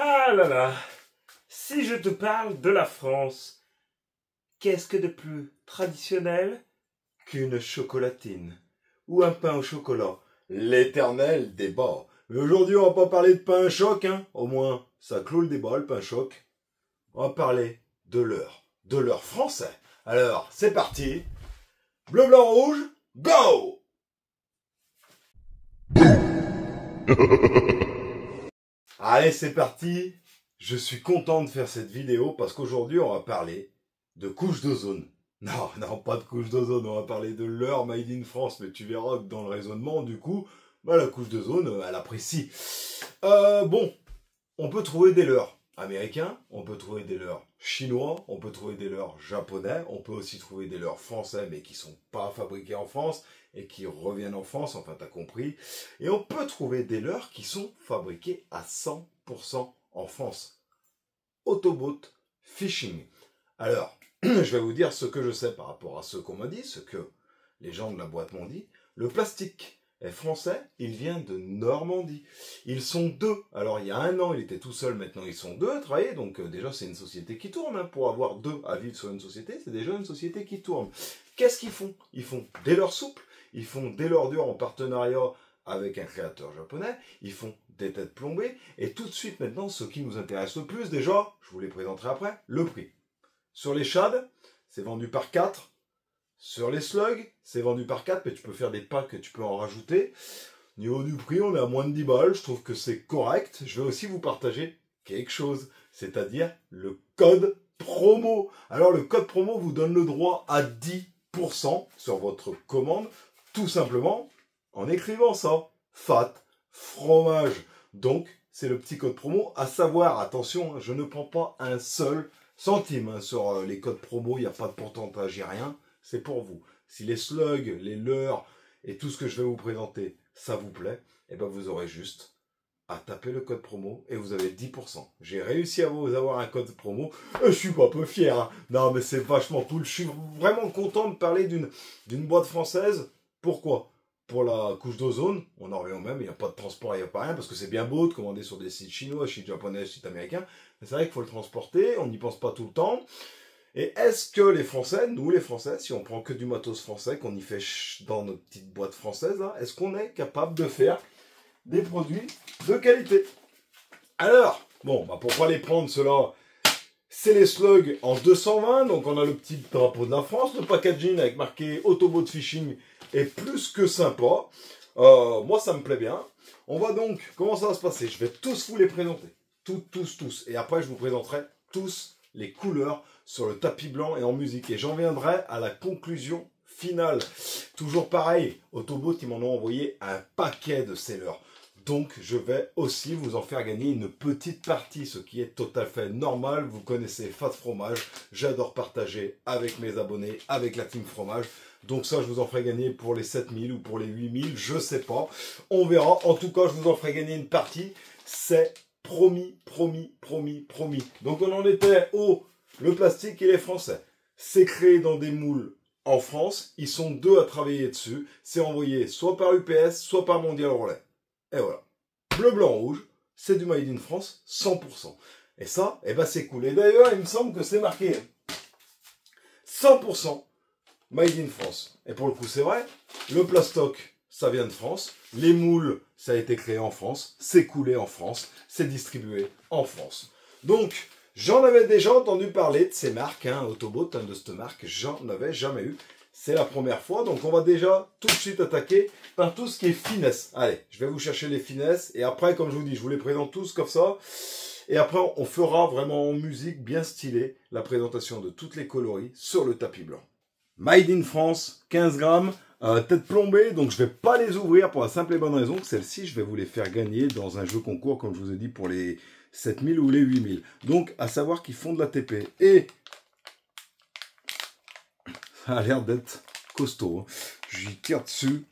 Ah là là, si je te parle de la France, qu'est-ce que de plus traditionnel qu'une chocolatine ou un pain au chocolat? L'éternel débat. Mais aujourd'hui, on va pas parler de pain choc, hein. Au moins, ça clôt le débat, le pain choc. On va parler de l'heure français. Alors, c'est parti. Bleu, blanc, rouge, go! Allez, c'est parti. Je suis content de faire cette vidéo parce qu'aujourd'hui, on va parler de couche d'ozone. Non, pas de couche d'ozone, on va parler de l'heure made in France, mais tu verras que dans le raisonnement, du coup, la couche d'ozone, elle apprécie. Bon, on peut trouver des leurres américains, on peut trouver des leurres chinois, on peut trouver des leurres japonais, on peut aussi trouver des leurres français, mais qui sont pas fabriqués en France et qui reviennent en France, enfin t'as compris. Et on peut trouver des leurres qui sont fabriqués à 100% en France. Autobot Fishing. Alors, je vais vous dire ce que je sais par rapport à ce qu'on m'a dit, ce que les gens de la boîte m'ont dit. Le plastique est français, il vient de Normandie. Ils sont deux. Alors, il y a un an, il était tout seul, maintenant ils sont deux à travailler. Donc, déjà, c'est une société qui tourne. Hein. Pour avoir deux à vivre sur une société, c'est déjà une société qui tourne. Qu'est-ce qu'ils font? Ils font des leurres souples, ils font des leurres dures en partenariat avec un créateur japonais, ils font des têtes plombées. Et tout de suite, maintenant, ce qui nous intéresse le plus, déjà, je vous les présenterai après, le prix. Sur les shads, c'est vendu par 4. Sur les slugs, c'est vendu par 4, mais tu peux faire des packs et tu peux en rajouter. Au niveau du prix, on est à moins de 10 balles. Je trouve que c'est correct. Je vais aussi vous partager quelque chose, c'est-à-dire le code promo. Alors, le code promo vous donne le droit à 10% sur votre commande, tout simplement en écrivant ça. FAT, fromage. Donc, c'est le petit code promo. À savoir, attention, je ne prends pas un seul centime sur les codes promo, il n'y a pas de pourcentage, il n'y a rien, c'est pour vous. Si les slugs, les leurres et tout ce que je vais vous présenter, ça vous plaît, et ben vous aurez juste à taper le code promo et vous avez 10%. J'ai réussi à vous avoir un code promo, je suis pas peu fier, hein. Non mais c'est vachement cool, je suis vraiment content de parler d'une boîte française. Pourquoi? Pour la couche d'ozone, on en revient au même, il n'y a pas de transport, il n'y a pas rien, parce que c'est bien beau de commander sur des sites chinois, sites japonais, sites américains, mais c'est vrai qu'il faut le transporter, on n'y pense pas tout le temps. Et est-ce que les Français, nous les Français, si on prend que du matos français, qu'on y fait dans notre petite boîte française, hein, est-ce qu'on est capable de faire des produits de qualité? Alors, bon, pourquoi les prendre ceux-là? C'est les slugs en 220, donc on a le petit drapeau de la France, le packaging avec marqué Autobot Fishing est plus que sympa. Moi, ça me plaît bien. On va donc, comment ça va se passer? Je vais tous vous les présenter. Tous. Et après, je vous présenterai tous les couleurs sur le tapis blanc et en musique. Et j'en viendrai à la conclusion finale. Toujours pareil, Autobot, ils m'en ont envoyé un paquet de sellers. Donc, je vais aussi vous en faire gagner une petite partie, ce qui est tout à fait normal. Vous connaissez Fat Fromage, j'adore partager avec mes abonnés, avec la team fromage. Donc ça, je vous en ferai gagner pour les 7000 ou pour les 8000, je sais pas. On verra. En tout cas, je vous en ferai gagner une partie. C'est promis. Donc on en était au le plastique et les Français. C'est créé dans des moules en France. Ils sont deux à travailler dessus. C'est envoyé soit par UPS, soit par Mondial Relais. Et voilà. Bleu, blanc, rouge, c'est du Made in France 100%. Et ça, c'est cool. Et d'ailleurs, il me semble que c'est marqué 100% Made in France. Et pour le coup, c'est vrai. Le plastoc, ça vient de France. Les moules, ça a été créé en France. C'est coulé en France. C'est distribué en France. Donc, j'en avais déjà entendu parler de ces marques. Autobot, de cette marque, j'en avais jamais eu. C'est la première fois, donc on va déjà tout de suite attaquer par tout ce qui est finesse. Allez, je vais vous chercher les finesses, et après, comme je vous dis, je vous les présente tous comme ça. Et après, on fera vraiment en musique bien stylée la présentation de toutes les coloris sur le tapis blanc. Made in France, 15 grammes, tête plombée, donc je vais pas les ouvrir pour la simple et bonne raison que celles-ci, je vais vous les faire gagner dans un jeu concours, comme je vous ai dit, pour les 7000 ou les 8000. Donc, à savoir qu'ils font de la TP. Et ça a l'air d'être costaud. J'y tire dessus.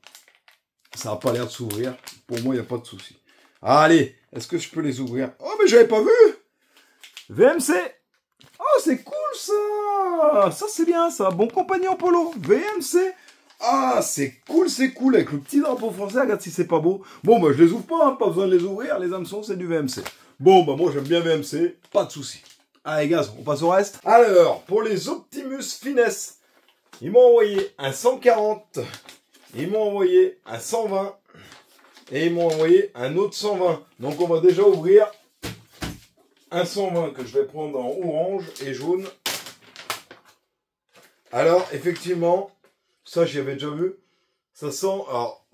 Ça n'a pas l'air de s'ouvrir. Pour moi, il n'y a pas de souci. Allez, est-ce que je peux les ouvrir? Oh, mais j'avais pas vu! VMC! Oh, c'est cool ça! Ça, c'est bien ça. Bon compagnon polo. VMC! Ah, c'est cool. Avec le petit drapeau français, regarde si c'est pas beau. Bon, je les ouvre pas, pas besoin de les ouvrir. Les hameçons, c'est du VMC. Bon, bah moi j'aime bien VMC, pas de souci. Allez gaz, on passe au reste. Alors, pour les Optimus Finesse, ils m'ont envoyé un 140, ils m'ont envoyé un 120, et ils m'ont envoyé un autre 120. Donc on va déjà ouvrir un 120 que je vais prendre en orange et jaune. Alors, effectivement, ça j'y avais déjà vu. Ça sent, alors,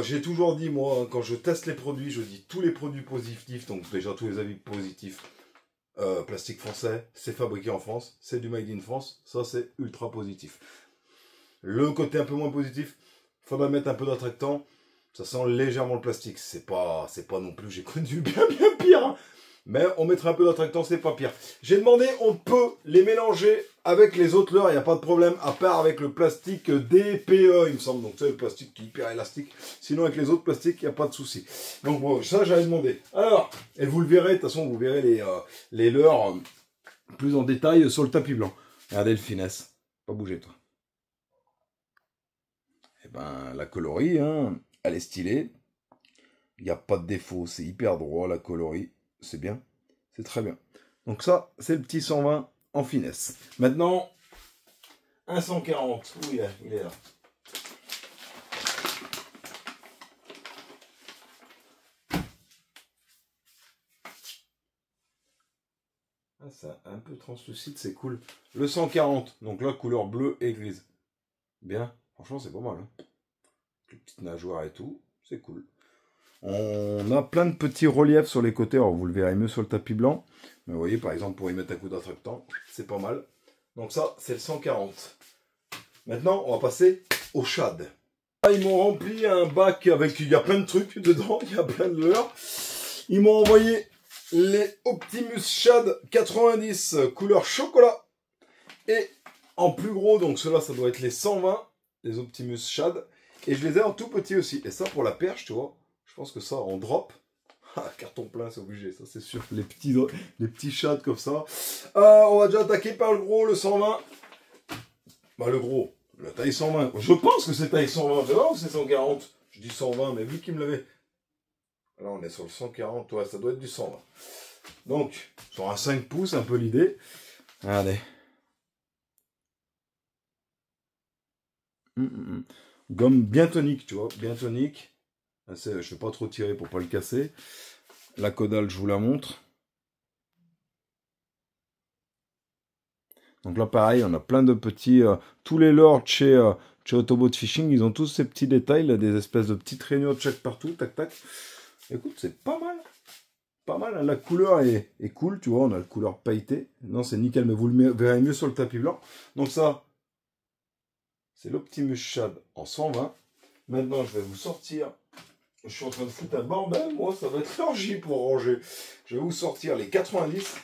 j'ai toujours dit, moi, quand je teste les produits, je dis tous les produits positifs, donc déjà tous les avis positifs. Plastique français, c'est fabriqué en France, c'est du made in France, ça c'est ultra positif. Le côté un peu moins positif, faudra mettre un peu d'attractant, ça sent légèrement le plastique, c'est pas non plus, j'ai connu bien pire, hein. Mais on mettra un peu d'attractant, c'est pas pire. J'ai demandé, on peut les mélanger avec les autres leurres, il n'y a pas de problème, à part avec le plastique DPE, il me semble. Donc c'est le plastique qui est hyper élastique. Sinon avec les autres plastiques, il n'y a pas de souci. Donc bon, ça j'avais demandé. Alors, et vous le verrez, de toute façon vous verrez les leurres plus en détail sur le tapis blanc. Regardez le finesse, pas bouger toi. Et ben la coloris, hein, elle est stylée. Il n'y a pas de défaut, c'est hyper droit la coloris. C'est bien, c'est très bien. Donc ça, c'est le petit 120 en finesse. Maintenant, un 140. Où il est? Il est là. Ah, c'est un peu translucide, c'est cool. Le 140, donc là, couleur bleue et grise. Bien, franchement, c'est pas mal. Hein. Les petites nageoires et tout, c'est cool. On a plein de petits reliefs sur les côtés, alors vous le verrez mieux sur le tapis blanc. Mais vous voyez, par exemple, pour y mettre un coup d'attractant, c'est pas mal. Donc ça, c'est le 140. Maintenant, on va passer au shad. Là, ils m'ont rempli un bac avec, il y a plein de trucs dedans, il y a plein de leurres. Ils m'ont envoyé les Optimus Shad 90 couleur chocolat. Et en plus gros, donc ceux-là, ça doit être les 120, les Optimus Shad. Et je les ai en tout petit aussi. Et ça, pour la perche, tu vois, je pense que ça, en drop, carton plein, c'est obligé, ça c'est sûr. Les petits shads comme ça. On va déjà attaquer par le gros, le 120. Bah le gros, la taille 120. Je pense que c'est taille 120, c'est vrai ou c'est 140? Je dis 120, mais vu qu'il me l'avait... Là, on est sur le 140, ouais, ça doit être du 120. Donc, sur un 5 pouces, un peu l'idée. Regardez. Gomme bien tonique, tu vois, bien tonique. Je ne vais pas trop tirer pour pas le casser. La caudale, je vous la montre. Donc là, pareil, on a plein de petits... tous les lords chez Autobot Fishing, ils ont tous ces petits détails, là, des espèces de petites rainures de check partout, tac, tac. Écoute, c'est pas mal. Pas mal, hein. La couleur est cool, tu vois, on a la couleur pailletée. Non, c'est nickel, mais vous le verrez mieux sur le tapis blanc. Donc ça, c'est l'Optimus Shad en 120. Maintenant, je vais vous sortir... Je suis en train de foutre un bordel, moi, ça va être l'orgie pour ranger. Je vais vous sortir les 90.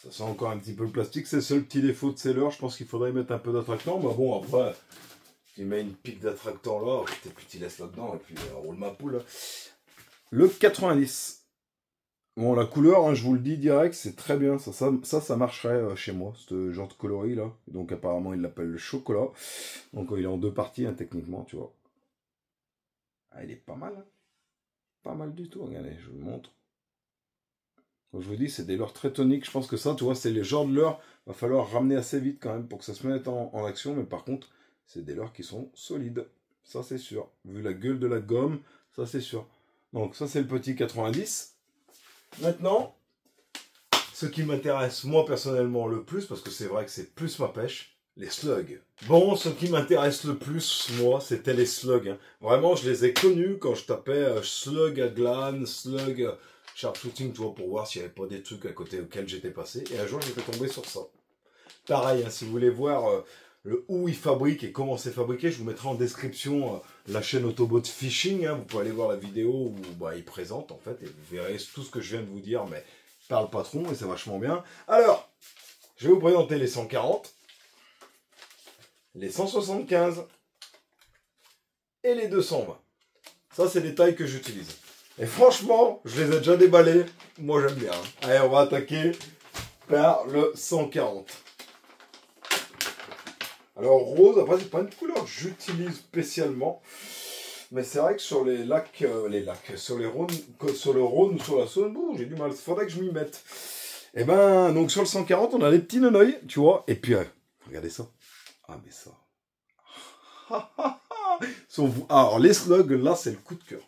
Ça sent encore un petit peu le plastique, c'est le seul petit défaut de ces leurres. Je pense qu'il faudrait y mettre un peu d'attractant. Mais bon, après, tu mets une pique d'attractant là, et puis tu laisses là-dedans, et puis roule ma poule. Le 90. Bon, la couleur, hein, je vous le dis direct, c'est très bien. Ça marcherait chez moi, ce genre de coloris là. Donc apparemment, il l'appelle le chocolat. Donc il est en deux parties, hein, techniquement, tu vois. Ah, il est pas mal. Hein. Pas mal du tout, regardez, je vous montre. Donc, je vous dis, c'est des leurres très toniques. Je pense que ça, tu vois, c'est les genres de leurres. Va falloir ramener assez vite quand même pour que ça se mette en action. Mais par contre, c'est des leurres qui sont solides. Ça, c'est sûr. Vu la gueule de la gomme, ça, c'est sûr. Donc ça, c'est le petit 90. Maintenant, ce qui m'intéresse, moi, personnellement, le plus, parce que c'est vrai que c'est plus ma pêche, les slugs. Bon, ce qui m'intéresse le plus, moi, c'était les slugs. Hein. Vraiment, je les ai connus quand je tapais slug à glane, slug... sharpshooting, tu vois, pour voir s'il n'y avait pas des trucs à côté auxquels j'étais passé. Et un jour, j'étais tombé sur ça. Pareil, hein, si vous voulez voir où ils fabriquent et comment c'est fabriqué, je vous mettrai en description la chaîne Autobot Fishing. Hein, vous pouvez aller voir la vidéo où ils présentent, en fait, et vous verrez tout ce que je viens de vous dire, mais par le patron, et c'est vachement bien. Alors, je vais vous présenter les 140, les 175 et les 220. Ça, c'est les tailles que j'utilise. Et franchement, je les ai déjà déballés. Moi, j'aime bien. Hein. Allez, on va attaquer par le 140. Alors, rose, après, c'est pas une couleur que j'utilise spécialement. Mais c'est vrai que sur les lacs, sur les Rhônes, sur le Rhône ou sur la Saône, j'ai du mal. Il faudrait que je m'y mette. Et ben, donc sur le 140, on a les petits nonoïs, tu vois. Et puis, regardez ça. Ah, mais ça. Alors, les slugs, là, c'est le coup de cœur.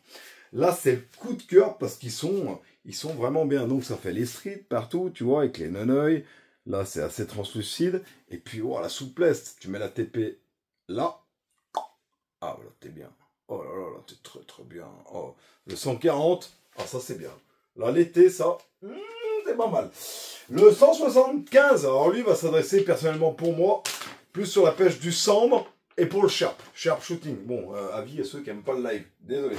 Là, c'est le coup de cœur parce qu'ils sont vraiment bien. Donc, ça fait les streets partout, tu vois, avec les nonoïs. Là, c'est assez translucide. Et puis, oh, la souplesse. Tu mets la TP là. Ah, voilà, t'es bien. Oh là là, là t'es très très bien. Oh, le 140, ah, ça c'est bien. Là, l'été, ça, c'est pas mal. Le 175, alors lui va s'adresser personnellement pour moi, plus sur la pêche du sambre et pour le sharp shooting. Bon, avis à ceux qui n'aiment pas le live, désolé.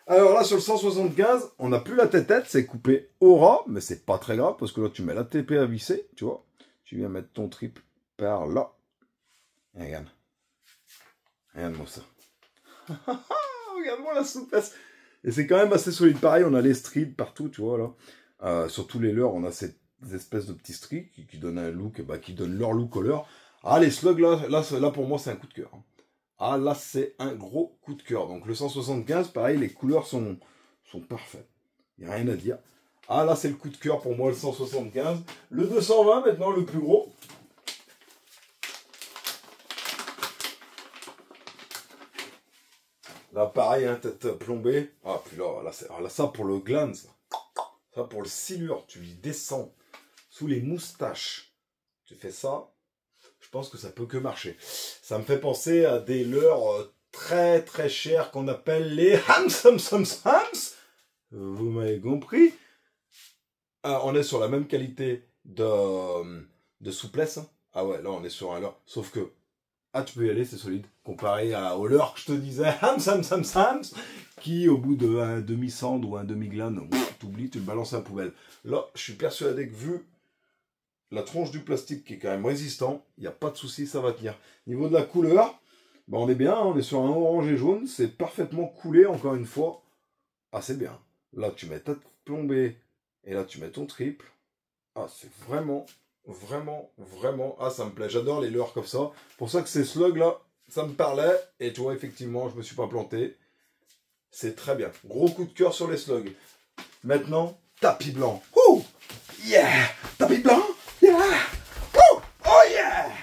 Alors là, sur le 175, on n'a plus la tête-tête, c'est coupé au ras, mais c'est pas très grave, parce que là, tu mets la TP à visser, tu vois. Tu viens mettre ton triple par là. Et regarde. Regarde-moi ça. Regarde-moi la souplesse. Et c'est quand même assez solide. Pareil, on a les streets partout, tu vois, là. Sur tous les leurres, on a ces espèces de petits streets qui donnent un look, qui donnent leur look au leurre. Ah, les slugs, là pour moi, c'est un coup de cœur. Ah, là, c'est un gros coup de cœur. Donc, le 175, pareil, les couleurs sont parfaites. Il n'y a rien à dire. Ah, là, c'est le coup de cœur pour moi, le 175. Le 220, maintenant, le plus gros. Là, pareil, hein, tête plombée. Ah, puis là, ça pour le gland, ça pour le silure, tu lui descends sous les moustaches. Tu fais ça, je pense que ça peut que marcher. Ça me fait penser à des leurres très très chers qu'on appelle les hams. Vous m'avez compris. On est sur la même qualité de souplesse. Ah ouais, là on est sur un leurre. Sauf que, tu peux y aller, c'est solide. Comparé au leurre que je te disais, hams, qui au bout d'un demi-cendre ou un demi-glane, t'oublies, tu le balances à la poubelle. Là, je suis persuadé que vu la tronche du plastique qui est quand même résistant, il n'y a pas de souci, ça va tenir. Niveau de la couleur, on est bien, on est sur un orange et jaune, c'est parfaitement coulé, encore une fois. Ah, c'est bien. Là, tu mets ta plombée, et là, tu mets ton triple. Ah, c'est vraiment, ah, ça me plaît. J'adore les leurres comme ça. Pour ça que ces slugs là, ça me parlait, et tu vois, effectivement, je me suis pas planté. C'est très bien. Gros coup de cœur sur les slugs. Maintenant, tapis blanc. Ouh! Yeah! Tapis blanc! Yeah! Ouh! Oh yeah!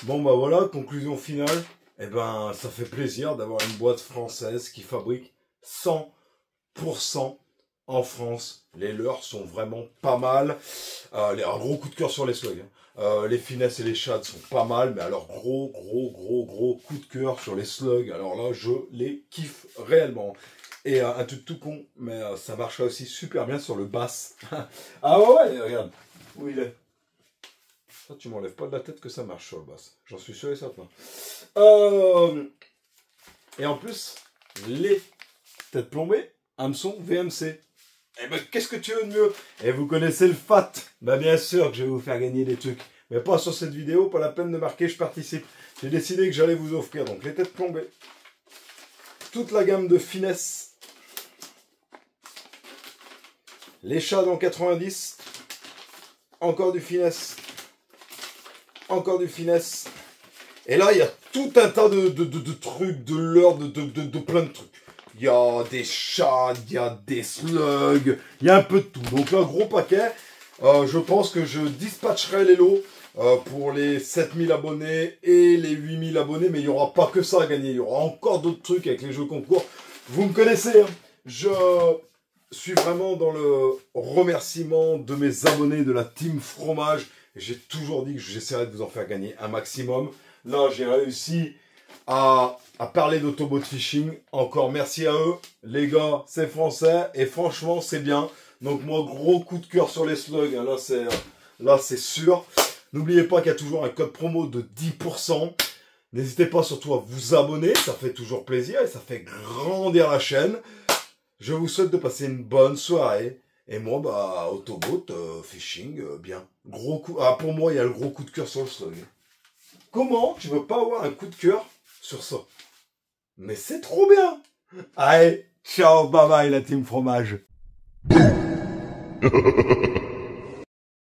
Bon bah voilà, conclusion finale. Eh ben, ça fait plaisir d'avoir une boîte française qui fabrique 100% en France. Les leurs sont vraiment pas mal. Un gros coup de cœur sur les slugs. Les finesses et les shads sont pas mal, mais alors gros coup de cœur sur les slugs. Alors là, je les kiffe réellement. Et un truc tout con, mais ça marchera aussi super bien sur le bass. Ah ouais, regarde, où il est. Ça, tu m'enlèves pas de la tête que ça marche sur le bass. J'en suis sûr et certain. Et en plus, les têtes plombées, hameçon VMC. Eh ben, qu'est-ce que tu veux de mieux? Et vous connaissez le FAT. Bah bien sûr que je vais vous faire gagner des trucs. Mais pas sur cette vidéo, pas la peine de marquer je participe. J'ai décidé que j'allais vous offrir donc les têtes plombées. Toute la gamme de finesse. Les shads en 90. Encore du finesse. Encore du finesse. Et là, il y a tout un tas de trucs, de leurre, de plein de trucs. Il y a des shads, il y a des slugs, il y a un peu de tout. Donc un gros paquet. Je pense que je dispatcherai les lots pour les 7000 abonnés et les 8000 abonnés. Mais il n'y aura pas que ça à gagner. Il y aura encore d'autres trucs avec les jeux concours. Vous me connaissez, hein. Je suis vraiment dans le remerciement de mes abonnés de la team fromage. J'ai toujours dit que j'essaierais de vous en faire gagner un maximum. Là, j'ai réussi à parler d'autobot fishing. Encore merci à eux. Les gars, c'est français et franchement, c'est bien. Donc moi, gros coup de cœur sur les slugs. Là, c'est sûr. N'oubliez pas qu'il y a toujours un code promo de 10%. N'hésitez pas surtout à vous abonner. Ça fait toujours plaisir et ça fait grandir la chaîne. Je vous souhaite de passer une bonne soirée. Et moi, bah, autobot, fishing, bien. Gros coup. Ah, pour moi, il y a le gros coup de cœur sur le slug. Comment tu veux pas avoir un coup de cœur sur ça? Mais c'est trop bien! Allez, ciao, bye bye la team fromage.